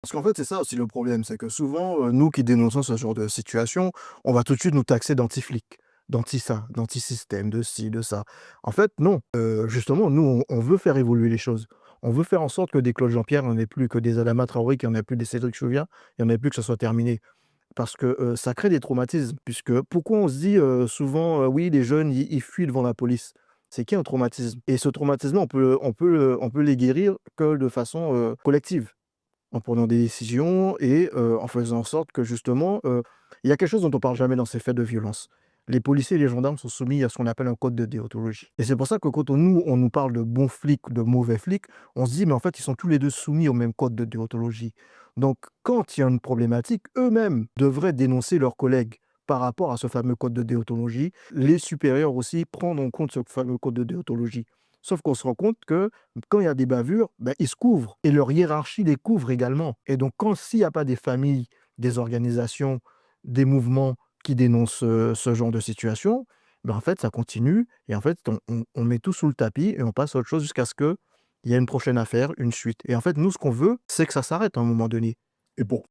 Parce qu'en fait, c'est ça aussi le problème, c'est que souvent, nous qui dénonçons ce genre de situation, on va tout de suite nous taxer d'anti-flics, d'anti-ça, d'anti-système, de ci, de ça. En fait, non, justement, nous, on veut faire évoluer les choses. On veut faire en sorte que des Claude Jean-Pierre, il n'y en ait plus, que des Adama Traoré, qu'il n'y en ait plus, des Cédric Chouviat, il n'y en ait plus, que ça soit terminé. Parce que, ça crée des traumatismes, puisque pourquoi on se dit, souvent, «Oui, les jeunes, ils fuient devant la police». C'est qu'il y a un traumatisme et ce traumatisme on peut les guérir que de façon, collective. En prenant des décisions et en faisant en sorte que justement, il y a quelque chose dont on parle jamais dans ces faits de violence. Les policiers et les gendarmes sont soumis à ce qu'on appelle un code de déontologie et c'est pour ça que quand on nous parle de bons flics ou de mauvais flics, on se dit: «Mais en fait, ils sont tous les 2 soumis au même code de déontologie». Donc quand il y a une problématique, eux-mêmes devraient dénoncer leurs collègues par rapport à ce fameux code de déontologie. Les supérieurs aussi prendre en compte ce fameux code de déontologie. Sauf qu'on se rend compte que quand il y a des bavures, ben, ils se couvrent et leur hiérarchie les couvre également. Et donc, s'il n'y a pas des familles, des organisations, des mouvements qui dénoncent ce genre de situation, ben, en fait, ça continue et en fait, on met tout sous le tapis et on passe à autre chose jusqu'à ce qu'il y ait une prochaine affaire, une suite. Et en fait, nous, ce qu'on veut, c'est que ça s'arrête à un moment donné. Et pour